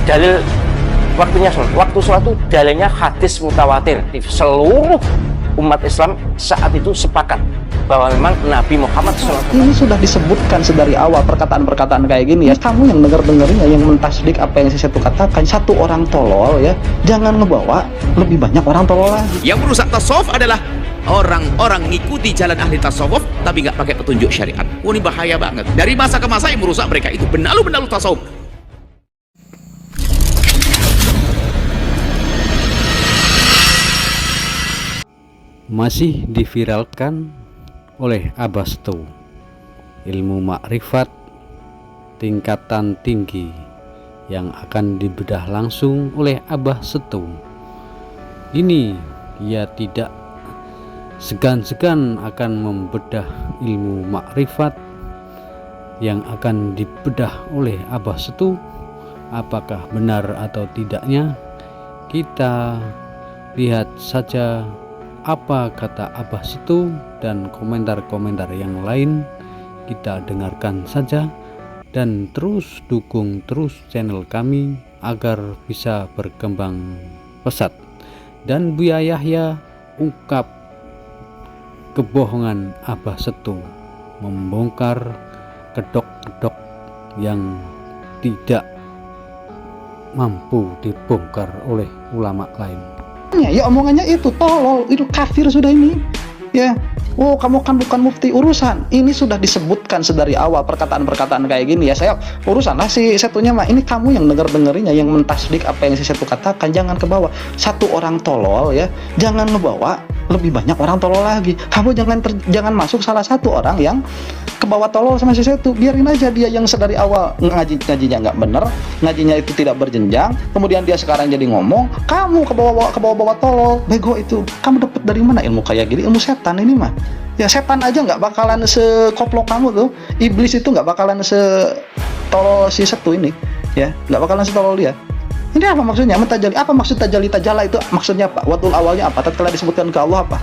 dalil waktunya sholat. Waktu sholat itu dalilnya hadis mutawatir. Seluruh umat Islam saat itu sepakat bahwa memang Nabi Muhammad SAW ini sudah disebutkan sedari awal perkataan-perkataan kayak gini ya. Kamu yang dengar-dengerin ya, yang mentasdik apa yang saya katakan, satu orang tolol ya, jangan ngebawa lebih banyak orang tolol lagi. Yang merusak tasawuf adalah orang-orang ngikuti jalan ahli tasawuf tapi nggak pakai petunjuk syariat. Ini bahaya banget. Dari masa ke masa yang merusak mereka itu benalu-benalu tasawuf. Masih diviralkan oleh Abah Setu, ilmu makrifat tingkatan tinggi yang akan dibedah langsung oleh Abah Setu. Ini ia tidak segan-segan akan membedah ilmu makrifat yang akan dibedah oleh Abah Setu. Apakah benar atau tidaknya, kita lihat saja apa kata Abah Setu dan komentar-komentar yang lain. Kita dengarkan saja dan terus dukung terus channel kami agar bisa berkembang pesat. Dan Buya Yahya ungkap kebohongan Abah Setu, membongkar kedok-kedok yang tidak mampu dibongkar oleh ulama lain. Ya omongannya itu tolol, itu kafir sudah ini ya. Oh, kamu kan bukan mufti, urusan ini sudah disebutkan sedari awal perkataan-perkataan kayak gini ya. Saya urusan lah si Setunya mah, ini kamu yang denger-dengerinnya, yang mentasdik apa yang si Setu katakan, jangan kebawa satu orang tolol ya, jangan ngebawa lebih banyak orang tolol lagi. Kamu jangan masuk salah satu orang yang kebawa tolol sama si Setu. Biarin aja dia yang sedari awal ngajinya nggak bener, ngajinya itu tidak berjenjang, kemudian dia sekarang jadi ngomong kamu kebawa tolol, bego itu. Kamu dapat dari mana ilmu kayak gini? Ilmu setan ini mah ya. Setan aja nggak bakalan sekoplok kamu tuh. Iblis itu nggak bakalan setolol si Setu ini ya, nggak bakalan setolol dia. Ini apa maksudnya mentajali? Apa maksud tajali tajala itu? Maksudnya apa? Watul awalnya apa? Tatkala disebutkan ke Allah apa?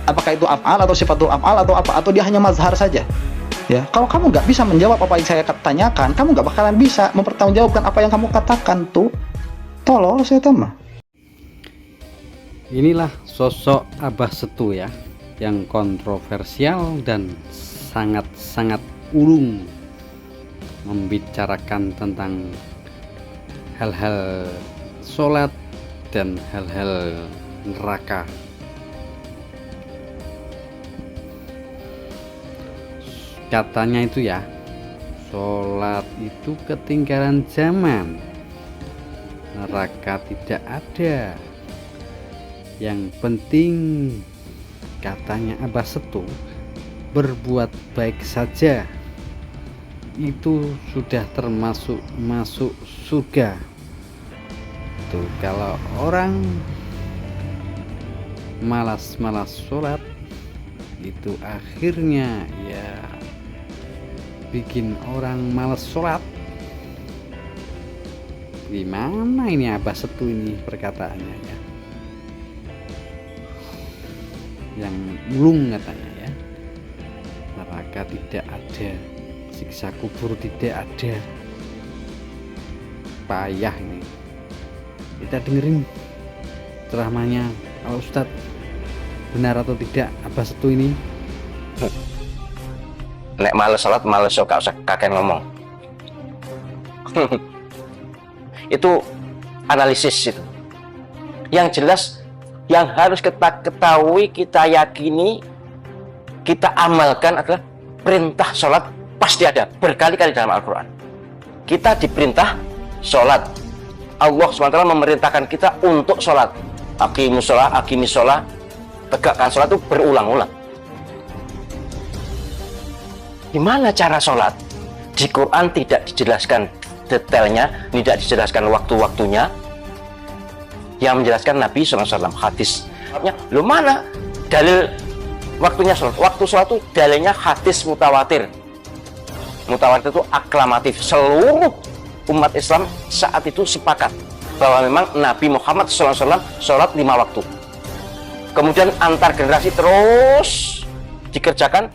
Apakah itu af'al atau sifatul af'al atau apa? Atau dia hanya mazhar saja? Ya, kalau kamu nggak bisa menjawab apa yang saya tanyakan, kamu nggak bakalan bisa mempertanggungjawabkan apa yang kamu katakan tuh. Tolol saya tahu mah. Inilah sosok Abah Setu ya, yang kontroversial dan sangat-sangat ulung membicarakan tentang hal-hal sholat dan hal-hal neraka. Katanya itu ya, sholat itu ketinggalan zaman, neraka tidak ada. Yang penting, katanya Abah Setu, berbuat baik saja itu sudah termasuk masuk surga. Tuh, kalau orang malas-malas sholat itu akhirnya ya bikin orang malas sholat. Gimana ini Abah Setu ini perkataannya ya, yang ulung katanya ya. Neraka tidak ada, siksa kubur tidak ada. Payah ini. Kita dengerin ceramahnya Al Ustadz, benar atau tidak Abah Setu ini. nek males sholat, males gak usah kakek ngomong. Itu analisis itu. Yang jelas, yang harus kita ketahui, kita yakini, kita amalkan adalah perintah sholat pasti ada berkali-kali dalam Al-Quran. Kita diperintah sholat. Allah SWT memerintahkan kita untuk sholat. Aqimus sholat, tegakkan sholat itu berulang-ulang. Gimana cara sholat? Di Quran tidak dijelaskan detailnya, tidak dijelaskan waktu-waktunya. Yang menjelaskan Nabi SAW, hadis. Lu mana dalil waktunya sholat? Waktu sholat itu dalilnya hadis mutawatir. Mutawatir itu aklamatif. Seluruh umat Islam saat itu sepakat bahwa memang Nabi Muhammad SAW sholat 5 waktu. Kemudian antar generasi terus dikerjakan.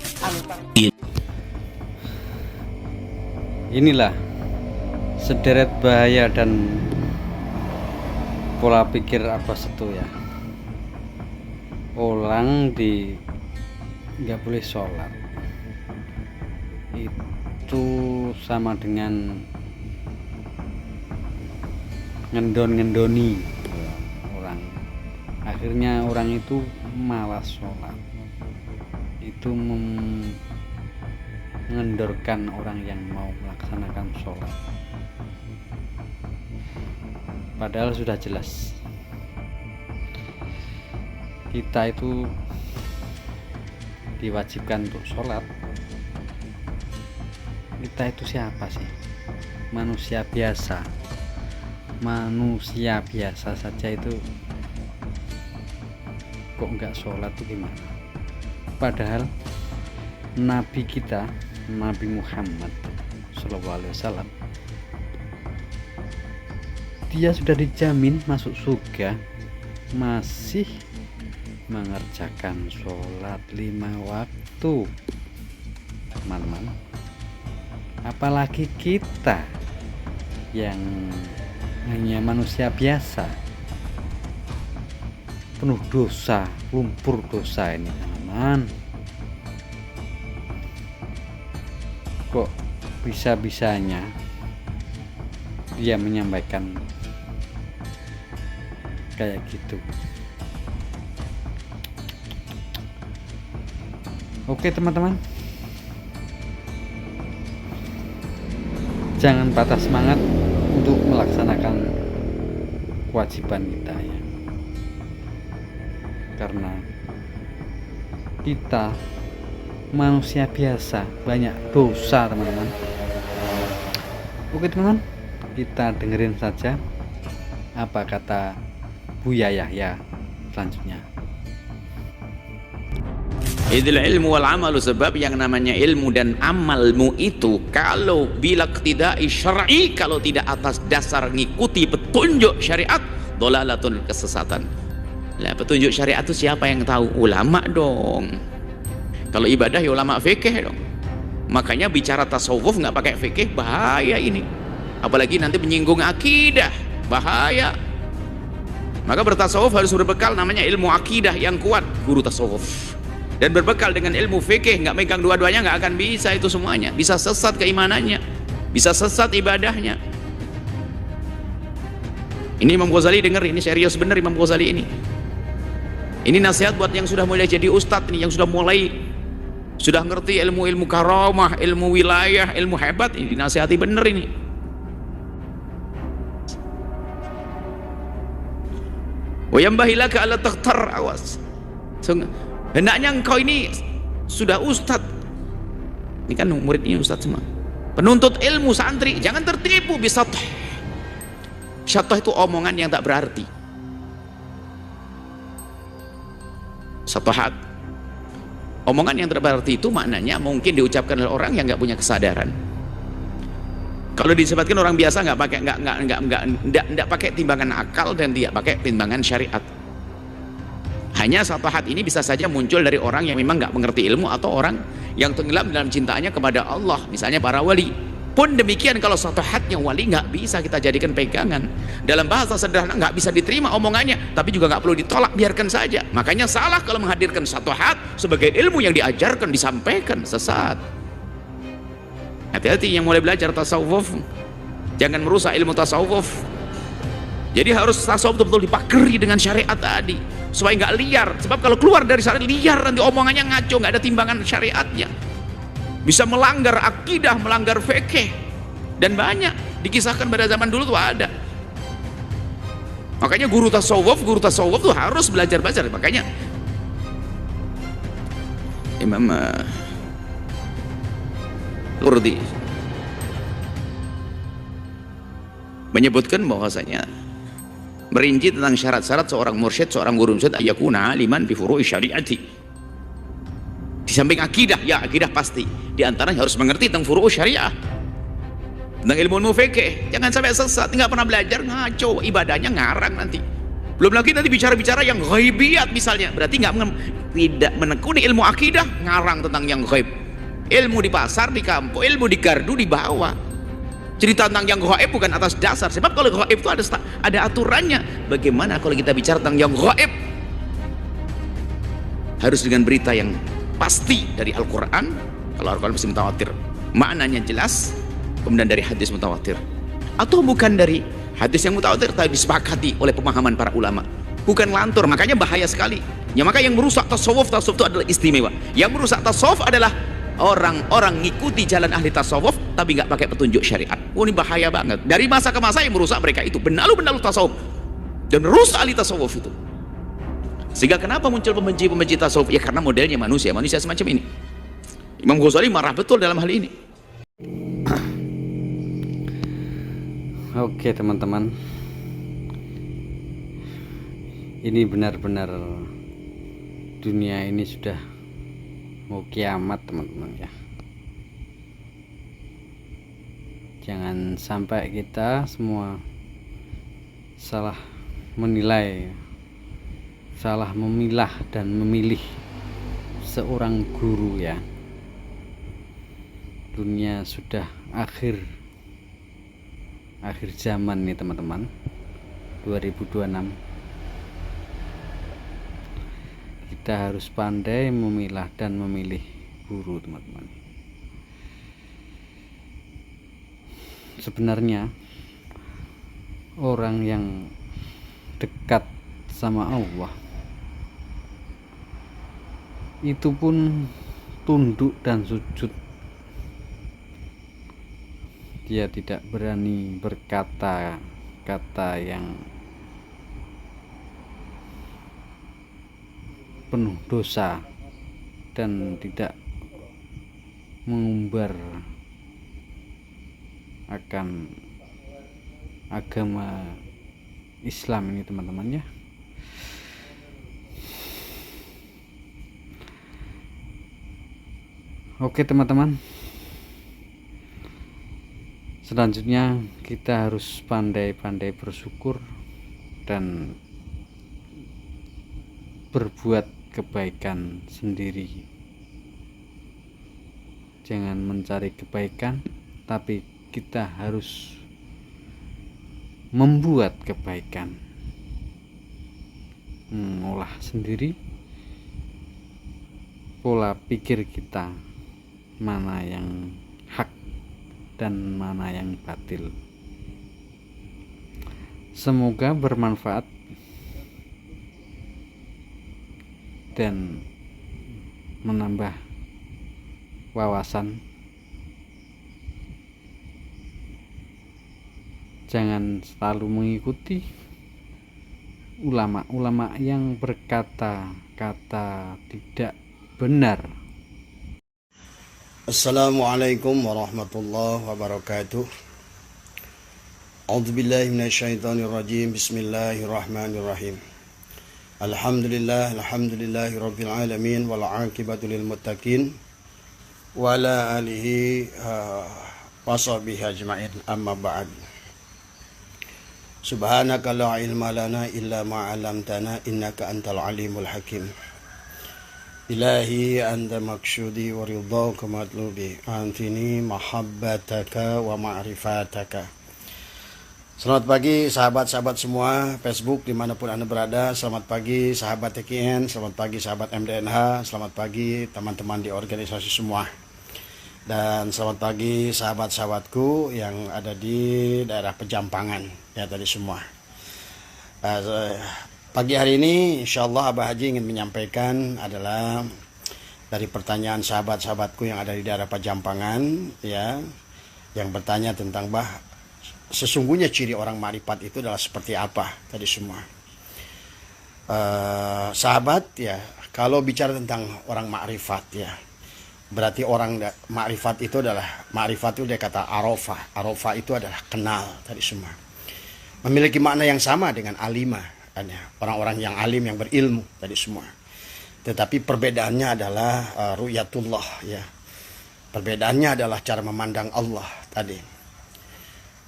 Inilah sederet bahaya dan pola pikir apa itu ya, orang nggak boleh sholat itu sama dengan ngendoni orang. Akhirnya orang itu malas sholat, itu mengendorkan orang yang mau melaksanakan sholat, padahal sudah jelas kita itu diwajibkan untuk sholat. Kita itu siapa sih? Manusia biasa saja itu kok nggak sholat tuh gimana? Padahal Nabi kita, Nabi Muhammad SAW, dia sudah dijamin masuk surga masih mengerjakan sholat 5 waktu, teman-teman. Apalagi kita yang hanya manusia biasa, penuh dosa, lumpur dosa ini, teman-teman. Kok bisa-bisanya dia menyampaikan kayak gitu? Oke teman-teman, jangan patah semangat untuk melaksanakan kewajiban kita ya, karena kita manusia biasa, banyak dosa teman-teman. Oke teman-teman, kita dengerin saja apa kata Buya Yahya selanjutnya. Idil ilmu wal amalu, sebab yang namanya ilmu dan amalmu itu kalau bila tidak syar'i, kalau tidak atas dasar ngikuti petunjuk syariat, dolalatun, kesesatan. Lah petunjuk syariat itu siapa yang tahu? Ulama dong. Kalau ibadah ya ulama fikih dong. Makanya bicara tasawuf nggak pakai fikih bahaya ini. Apalagi nanti menyinggung akidah, bahaya. Maka bertasawuf harus berbekal namanya ilmu akidah yang kuat, guru tasawuf. Dan berbekal dengan ilmu fikih, nggak megang dua-duanya nggak akan bisa itu semuanya. Bisa sesat keimanannya, bisa sesat ibadahnya. Ini Imam Ghazali dengar, ini serius bener Imam Ghazali ini. Ini nasihat buat yang sudah mulai jadi ustadz nih, yang sudah ngerti ilmu-ilmu karamah, ilmu wilayah, ilmu hebat, ini dinasihati bener ini. Wa yambahilaka ala takhtar, awas. Hendaknya engkau ini sudah ustadz, ini kan muridnya ustadz semua, penuntut ilmu, santri, jangan tertipu bisatoh. Syatoh itu omongan yang tak berarti. Satohat, omongan yang tak berarti itu maknanya mungkin diucapkan oleh orang yang nggak punya kesadaran. Kalau disebutkan orang biasa nggak pakai timbangan akal dan tidak pakai timbangan syariat. Hanya satohat ini bisa saja muncul dari orang yang memang nggak mengerti ilmu atau orang yang tenggelam dalam cintanya kepada Allah, misalnya para wali. Pun demikian kalau satohatnya wali nggak bisa kita jadikan pegangan. Dalam bahasa sederhana nggak bisa diterima omongannya, tapi juga nggak perlu ditolak, biarkan saja. Makanya salah kalau menghadirkan satohat sebagai ilmu yang diajarkan, disampaikan, sesat. Hati-hati yang mulai belajar tasawuf, jangan merusak ilmu tasawuf. Jadi harus tasawuf betul-betul dipakeri dengan syariat tadi, supaya nggak liar. Sebab kalau keluar dari syariat liar, nanti omongannya ngaco, nggak ada timbangan syariatnya, bisa melanggar akidah, melanggar fikih, dan banyak dikisahkan pada zaman dulu tuh ada. Makanya guru tasawuf tuh harus belajar. Makanya Imam Qurdi menyebutkan bahwasanya merinci tentang syarat-syarat seorang mursyid, seorang guru mursyid, ayakuna aliman bi furu'i syariati. Di samping akidah, ya akidah pasti, di antaranya harus mengerti tentang furu'u syariah, tentang ilmu fikih. Jangan sampai sesat, nggak pernah belajar, ngaco, ibadahnya ngarang nanti. Belum lagi nanti bicara-bicara yang ghaibiyat misalnya, berarti tidak menekuni ilmu akidah, ngarang tentang yang ghaib. Ilmu di pasar, di kampung, ilmu di gardu, di bawah. Cerita tentang yang gaib bukan atas dasar, sebab kalau gaib itu ada aturannya. Bagaimana kalau kita bicara tentang yang gaib? Harus dengan berita yang pasti dari Al-Quran. Kalau Al-Quran mesti mutawatir, maknanya jelas. Kemudian dari hadis mutawatir, atau bukan dari hadis yang mutawatir tapi disepakati oleh pemahaman para ulama, bukan lantur. Makanya bahaya sekali ya. Maka yang merusak tasawuf itu adalah istimewa. Yang merusak tasawuf adalah orang-orang ngikuti jalan ahli tasawuf tapi nggak pakai petunjuk syariat. Ini bahaya banget. Dari masa ke masa yang merusak mereka itu benalu-benalu tasawuf dan rusak ahli tasawuf itu. Sehingga kenapa muncul pembenci-pembenci tasawuf? Ya karena modelnya manusia semacam ini. Imam Ghazali marah betul dalam hal ini. Oke teman-teman, ini benar-benar dunia ini sudah mau kiamat teman-teman ya. Jangan sampai kita semua salah menilai, salah memilah dan memilih seorang guru ya. Dunia sudah akhir zaman nih teman-teman, 2026. Kita harus pandai memilah dan memilih guru teman-teman. Sebenarnya orang yang dekat sama Allah itu pun tunduk dan sujud. Dia tidak berani berkata-kata yang penuh dosa dan tidak mengumbar akan agama Islam ini teman-teman ya. Oke teman-teman, selanjutnya kita harus pandai-pandai bersyukur dan berbuat kebaikan sendiri. Jangan mencari kebaikan, tapi kita harus membuat kebaikan, mengolah sendiri pola pikir kita, mana yang hak dan mana yang batil. Semoga bermanfaat dan menambah wawasan. Jangan selalu mengikuti ulama-ulama yang berkata-kata tidak benar. Assalamualaikum warahmatullahi wabarakatuh. A'udzubillahi minasyaitonirrajim. Bismillahirrahmanirrahim. Alhamdulillahi rabbil alamin wal 'aqibatu lil muttaqin wa ala alihi wa sahbihi ajma'in. Amma ba'd. Subhanaka la ilma lana illa ma 'allamtana innaka antal alimul hakim. Ilahi anta maksudi wa ridhaka matlubi antini mahabbataka wa ma'rifataka. Selamat pagi sahabat-sahabat semua Facebook dimanapun Anda berada. Selamat pagi sahabat TKN, selamat pagi sahabat MDNH, selamat pagi teman-teman di organisasi semua. Dan selamat pagi sahabat-sahabatku yang ada di daerah Pejampangan ya tadi semua. Pagi hari ini insyaallah Abah Haji ingin menyampaikan adalah dari pertanyaan sahabat-sahabatku yang ada di daerah Pejampangan ya, yang bertanya tentang sesungguhnya ciri orang makrifat itu adalah seperti apa tadi semua. Sahabat ya, kalau bicara tentang orang makrifat ya, berarti orang makrifat itu adalah, makrifat itu dia kata arafah. Arafah itu adalah kenal tadi semua. Memiliki makna yang sama dengan alimah. Orang-orang yang alim, yang berilmu tadi semua. Tetapi perbedaannya adalah ru'yatullah ya. Perbedaannya adalah cara memandang Allah tadi.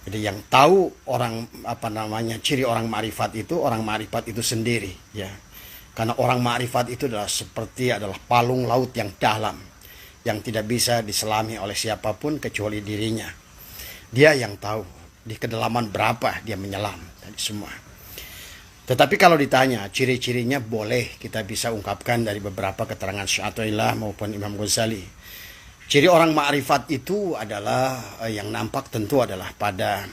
Jadi yang tahu orang ciri orang ma'rifat itu sendiri ya. Karena orang ma'rifat itu adalah palung laut yang dalam yang tidak bisa diselami oleh siapapun kecuali dirinya. Dia yang tahu di kedalaman berapa dia menyelam tadi semua. Tetapi kalau ditanya ciri-cirinya, boleh kita bisa ungkapkan dari beberapa keterangan Syaikhullah maupun Imam Ghazali. Ciri orang ma'rifat itu adalah yang nampak tentu adalah pada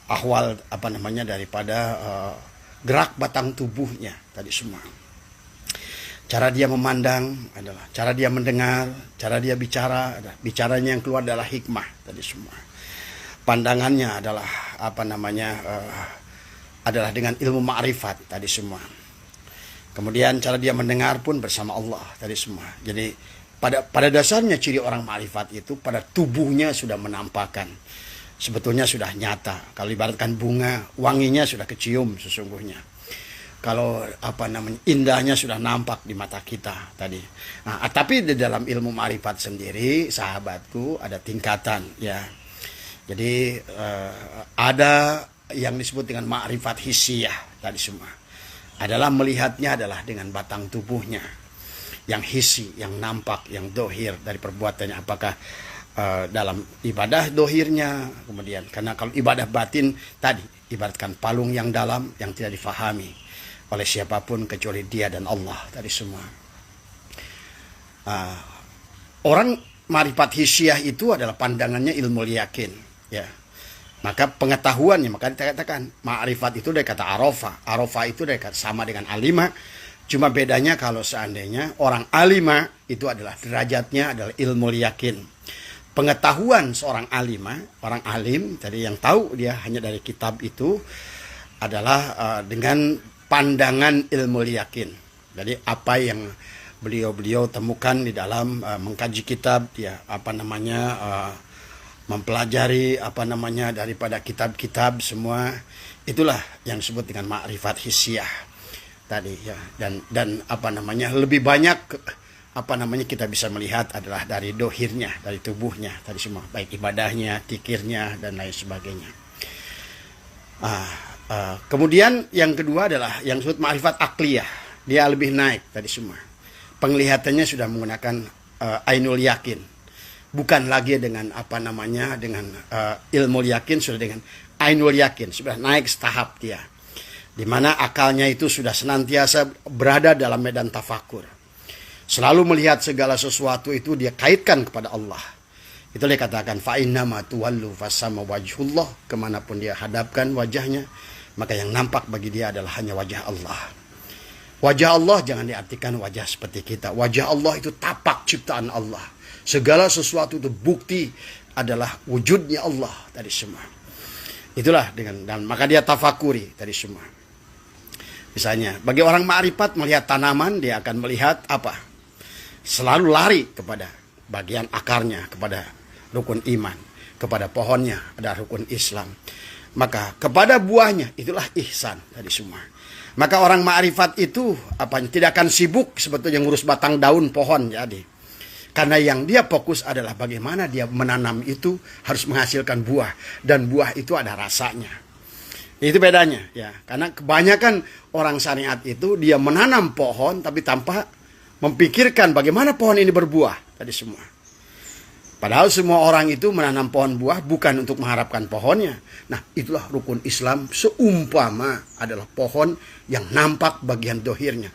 ahwal daripada gerak batang tubuhnya tadi semua. Cara dia memandang adalah, cara dia mendengar, cara dia bicara, bicaranya yang keluar adalah hikmah tadi semua. Pandangannya adalah adalah dengan ilmu ma'rifat tadi semua. Kemudian cara dia mendengar pun bersama Allah tadi semua. Jadi pada dasarnya ciri orang ma'rifat itu pada tubuhnya sudah menampakkan. Sebetulnya sudah nyata. Kalau ibaratkan bunga, wanginya sudah kecium sesungguhnya. Kalau indahnya sudah nampak di mata kita tadi. Nah, tapi di dalam ilmu ma'rifat sendiri, sahabatku, ada tingkatan ya. Jadi ada yang disebut dengan ma'rifat hissiyah tadi semua. Adalah melihatnya adalah dengan batang tubuhnya. Yang hissi, yang nampak, yang dohir dari perbuatannya. Apakah dalam ibadah dohirnya, kemudian karena kalau ibadah batin tadi ibaratkan palung yang dalam yang tidak difahami oleh siapapun kecuali dia dan Allah tadi semua. Orang ma'rifat hissiyah itu adalah pandangannya ilmu yakin ya. Maka pengetahuannya, maka dikatakan ma'rifat itu dari kata arafa. Arafa itu dari kata sama dengan alima. Cuma bedanya kalau seandainya orang alima itu adalah derajatnya adalah ilmu yakin. Pengetahuan seorang alima, orang alim tadi yang tahu dia hanya dari kitab itu adalah dengan pandangan ilmu yakin. Jadi apa yang beliau temukan di dalam mengkaji kitab ya mempelajari daripada kitab-kitab semua, itulah yang disebut dengan ma'rifat hissiyah tadi ya. Dan lebih banyak kita bisa melihat adalah dari dohirnya, dari tubuhnya tadi semua, baik ibadahnya, tikirnya dan lain sebagainya. Kemudian yang kedua adalah yang disebut ma'rifat akliyah. Dia lebih naik tadi semua. Penglihatannya sudah menggunakan ainul yakin. Bukan lagi dengan dengan ilmu yakin, sudah dengan ainul yakin, sudah naik setahap dia. Di mana akalnya itu sudah senantiasa berada dalam medan tafakur. Selalu melihat segala sesuatu itu dia kaitkan kepada Allah. Itu dia katakan fa innama tuwallu fasama wajhullah, kemanapun dia hadapkan wajahnya, maka yang nampak bagi dia adalah hanya wajah Allah. Wajah Allah jangan diartikan wajah seperti kita. Wajah Allah itu tapak ciptaan Allah. Segala sesuatu itu bukti adalah wujudnya Allah tadi semua. Itulah dan maka dia tafakuri tadi semua. Misalnya bagi orang ma'rifat melihat tanaman, dia akan melihat apa? Selalu lari kepada bagian akarnya, kepada rukun iman, kepada pohonnya ada rukun Islam. Maka kepada buahnya itulah ihsan tadi semua. Maka orang ma'rifat itu tidak akan sibuk sebetulnya ngurus batang daun pohon jadi. Karena yang dia fokus adalah bagaimana dia menanam itu harus menghasilkan buah, dan buah itu ada rasanya. Itu bedanya ya. Karena kebanyakan orang syariat itu dia menanam pohon tapi tanpa memikirkan bagaimana pohon ini berbuah tadi semua. Padahal semua orang itu menanam pohon buah bukan untuk mengharapkan pohonnya. Nah, itulah rukun Islam seumpama adalah pohon yang nampak bagian dohirnya.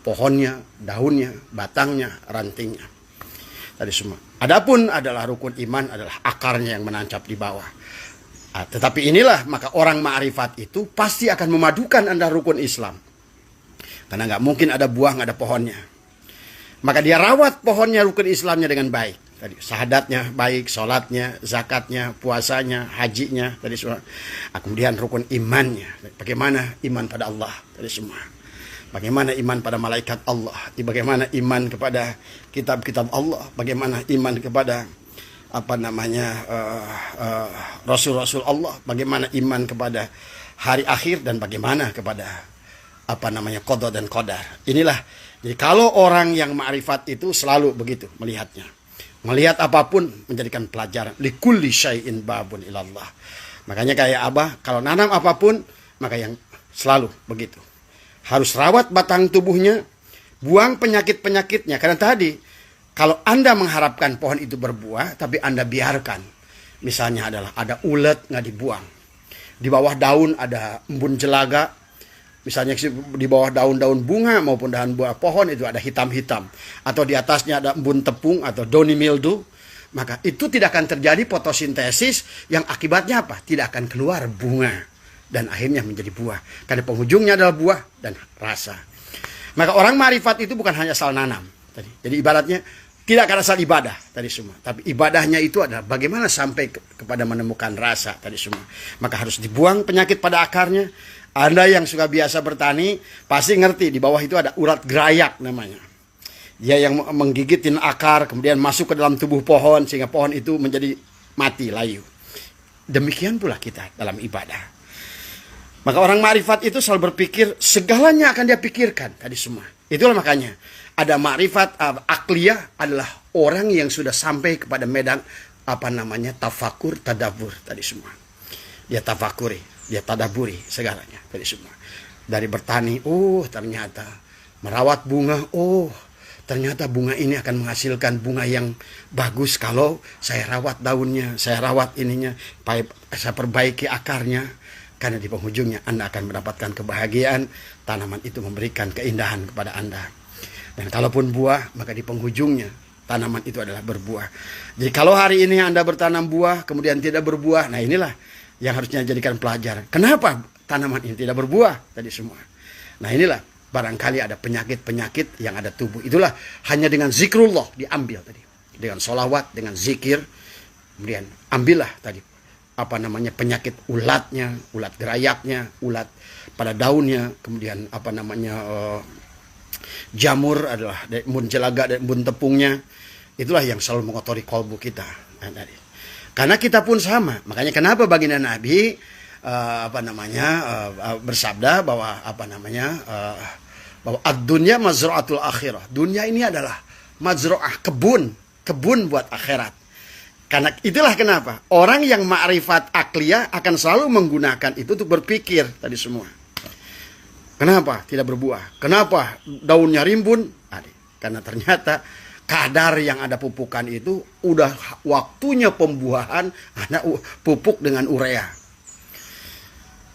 Pohonnya, daunnya, batangnya, rantingnya. Tadi semua. Adapun adalah rukun iman adalah akarnya yang menancap di bawah. Tetapi inilah maka orang ma'rifat itu pasti akan memadukan antara rukun Islam. Karena nggak mungkin ada buah nggak ada pohonnya. Maka dia rawat pohonnya rukun Islamnya dengan baik. Tadi syahadatnya baik, sholatnya, zakatnya, puasanya, hajinya, tadi semua. Kemudian rukun imannya. Bagaimana iman pada Allah tadi semua. Bagaimana iman pada malaikat Allah. Bagaimana iman kepada kitab-kitab Allah. Bagaimana iman kepada Rasul-Rasul Allah. Bagaimana iman kepada hari akhir dan bagaimana kepada qada dan qadar. Inilah. Jadi kalau orang yang ma'rifat itu selalu begitu melihatnya. Melihat apapun menjadikan pelajaran. Likulli syai'in babun ilallah. Makanya kayak Abah, kalau nanam apapun, maka yang selalu begitu. Harus rawat batang tubuhnya, buang penyakit-penyakitnya. Karena tadi, Kalau Anda mengharapkan pohon itu berbuah, tapi Anda biarkan, misalnya adalah ada ulet nggak dibuang, di bawah daun ada embun jelaga, misalnya di bawah daun-daun bunga maupun daun buah pohon itu ada hitam-hitam, atau di atasnya ada embun tepung atau downy mildew, maka itu tidak akan terjadi fotosintesis yang akibatnya apa? Tidak akan keluar bunga dan akhirnya menjadi buah, karena penghujungnya adalah buah dan rasa. Maka orang ma'rifat itu bukan hanya asal nanam tadi. Jadi ibaratnya tidak akan asal ibadah tadi semua, tapi ibadahnya itu adalah bagaimana sampai kepada menemukan rasa tadi semua. Maka harus dibuang penyakit pada akarnya. Anda yang suka biasa bertani pasti ngerti, di bawah itu ada ulat gerayak namanya. Dia yang menggigitin akar kemudian masuk ke dalam tubuh pohon sehingga pohon itu menjadi mati, layu. Demikian pula kita dalam ibadah. Maka orang ma'rifat itu selalu berpikir segalanya akan dia pikirkan tadi semua. Itulah makanya ada ma'rifat akliyah adalah orang yang sudah sampai kepada medan tafakur, tadabur tadi semua. Dia tafakuri, dia tadaburi segalanya tadi semua. Dari bertani, ternyata merawat bunga, ternyata bunga ini akan menghasilkan bunga yang bagus kalau saya rawat daunnya, saya rawat ininya, saya perbaiki akarnya. Karena di penghujungnya Anda akan mendapatkan kebahagiaan, tanaman itu memberikan keindahan kepada Anda. Dan kalaupun buah, maka di penghujungnya tanaman itu adalah berbuah. Jadi kalau hari ini Anda bertanam buah, kemudian tidak berbuah, nah inilah yang harusnya jadikan pelajaran. Kenapa tanaman ini tidak berbuah? Tadi semua. Nah inilah barangkali ada penyakit-penyakit yang ada tubuh. Itulah hanya dengan zikrullah diambil tadi. Dengan sholawat, dengan zikir, kemudian ambillah tadi penyakit ulatnya, ulat gerayaknya, ulat pada daunnya, kemudian jamur adalah embun jelaga dan embun tepungnya. Itulah yang selalu mengotori kalbu kita. Karena kita pun sama. Makanya kenapa baginda Nabi bersabda bahwa bahwa ad-dunya mazra'atul akhirah. Dunia ini adalah mazra'ah, kebun buat akhirat. Karena itulah kenapa orang yang ma'rifat akliyah akan selalu menggunakan itu untuk berpikir tadi semua. Kenapa tidak berbuah? Kenapa daunnya rimbun? Karena ternyata kadar yang ada pupukan itu udah waktunya pembuahan, ada pupuk dengan urea.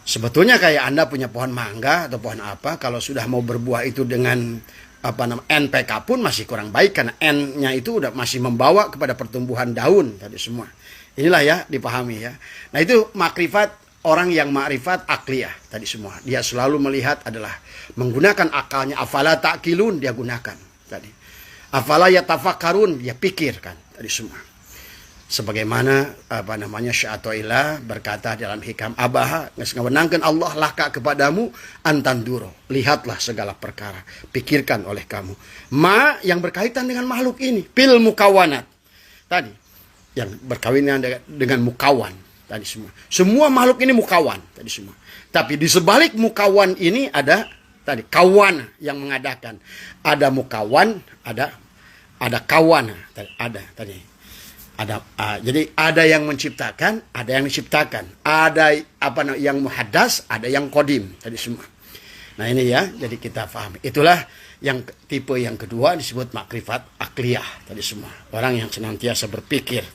Sebetulnya kayak Anda punya pohon mangga atau pohon apa, kalau sudah mau berbuah itu dengan NPK pun masih kurang baik, karena N-nya itu udah masih membawa kepada pertumbuhan daun tadi semua. Inilah ya dipahami ya. Nah itu makrifat, orang yang makrifat akliyah tadi semua. Dia selalu melihat adalah menggunakan akalnya. Afala ta'qilun dia gunakan tadi. Afala yatafakkarun dia pikirkan tadi semua. Sebagaimana Sya'atoilah berkata dalam hikam abaha, ngewenangkan Allah laka kepadamu antanduro, lihatlah segala perkara, pikirkan oleh kamu yang berkaitan dengan makhluk ini, pil mukawanat tadi, yang berkawinnya dengan mukawan tadi semua makhluk ini mukawan tadi semua. Tapi di sebalik mukawan ini ada tadi kawan yang mengadakan, ada mukawan, ada kawan tadi. Jadi ada yang menciptakan, ada yang diciptakan, ada yang muhaddas, ada yang kodim tadi semua. Nah ini ya, jadi kita pahami. Itulah yang tipe yang kedua disebut makrifat akliyah tadi semua. Orang yang senantiasa berpikir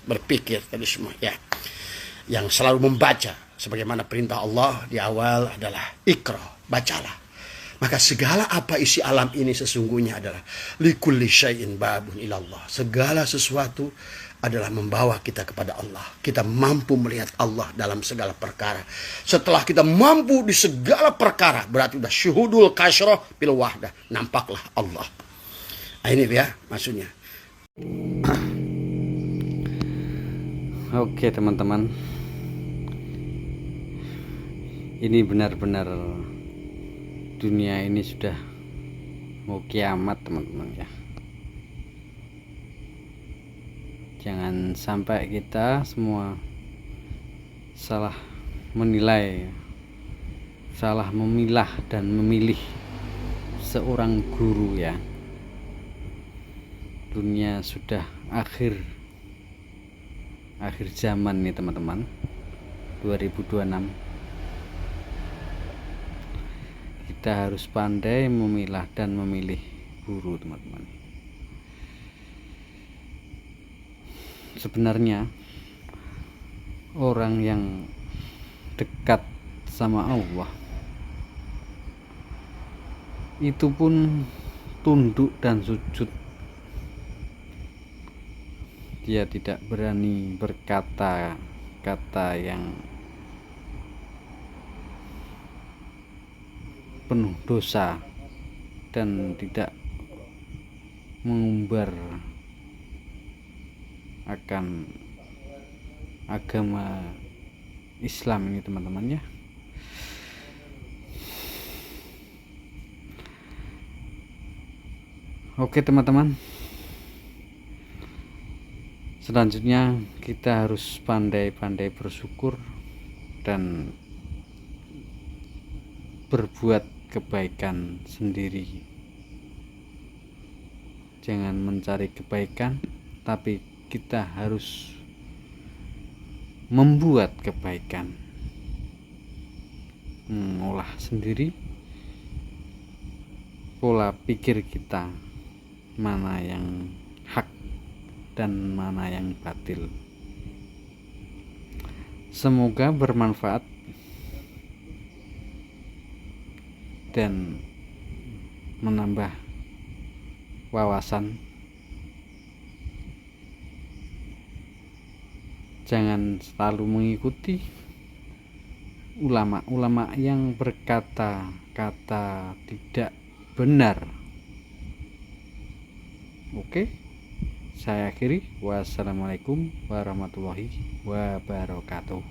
tadi semua ya. Yang selalu membaca sebagaimana perintah Allah di awal adalah ikra, bacalah. Maka segala apa isi alam ini sesungguhnya adalah likulli syai'in babun ilallah. Segala sesuatu adalah membawa kita kepada Allah. Kita mampu melihat Allah dalam segala perkara. Setelah kita mampu di segala perkara, berarti sudah syuhudul kasyrah bil wahdah. Nampaklah Allah. Nah, ini ya maksudnya. Oke teman-teman, ini benar-benar dunia ini sudah mau kiamat teman-teman ya. Jangan sampai kita semua salah menilai, salah memilah dan memilih seorang guru ya. Dunia sudah akhir zaman nih teman-teman, 2026. Kita harus pandai memilah dan memilih guru teman-teman. sebenarnya orang yang dekat sama Allah itu pun tunduk dan sujud. Dia tidak berani berkata-kata yang penuh dosa dan tidak mengumbar akan agama Islam ini, teman-teman ya. Oke teman-teman, selanjutnya kita harus pandai-pandai bersyukur dan berbuat kebaikan sendiri. Jangan mencari kebaikan, tapi kita harus membuat kebaikan, mengolah sendiri pola pikir kita, mana yang hak dan mana yang batil. Semoga bermanfaat dan menambah wawasan. Jangan selalu mengikuti ulama-ulama yang berkata-kata tidak benar. Oke, saya akhiri. Wassalamualaikum warahmatullahi wabarakatuh.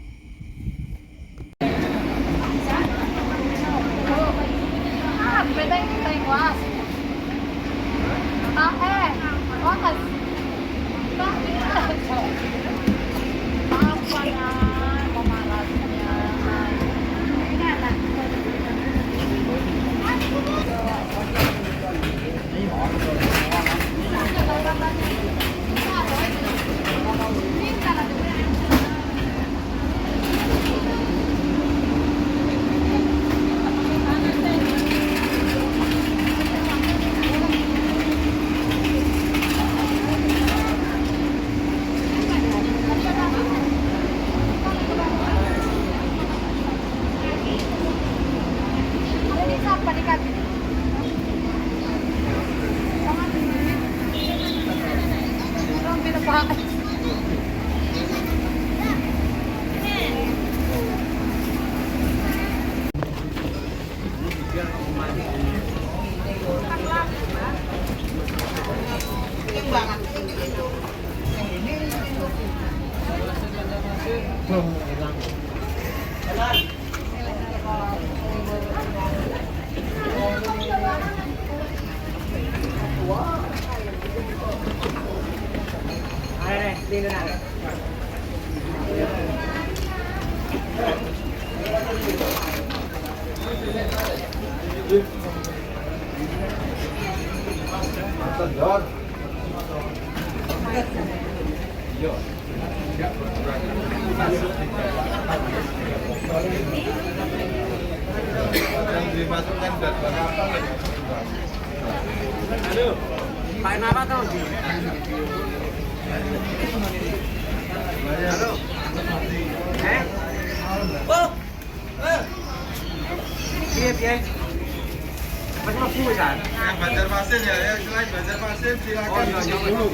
Yang Banjarmasin ya, yang selain Banjarmasin silakan dulu.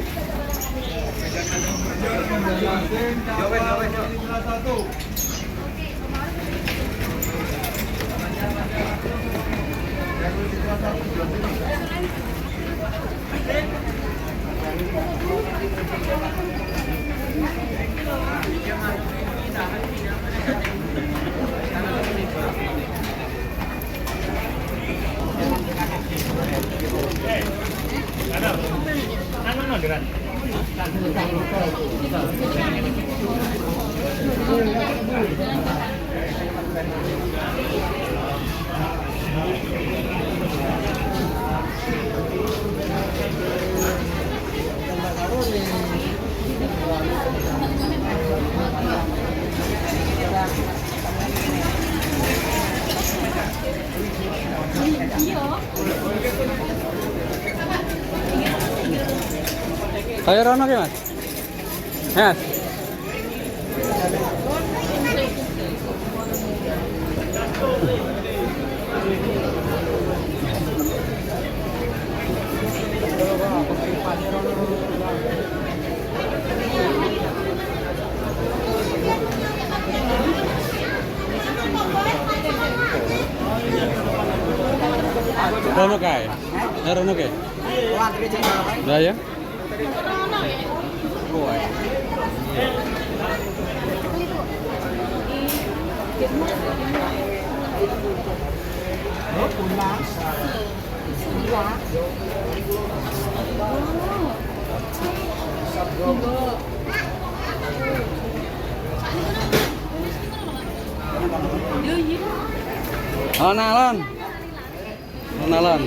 Banjarmasin, salah satu. Ayo Rono, Mas. Mas. Rono kae. Rono kae. Lah ya. Alon-alon. Alon-alon.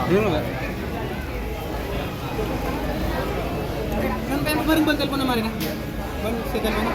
Dino enggak? Kan pengen kemarin ban telepon kemarin ya? Ban saya telepon.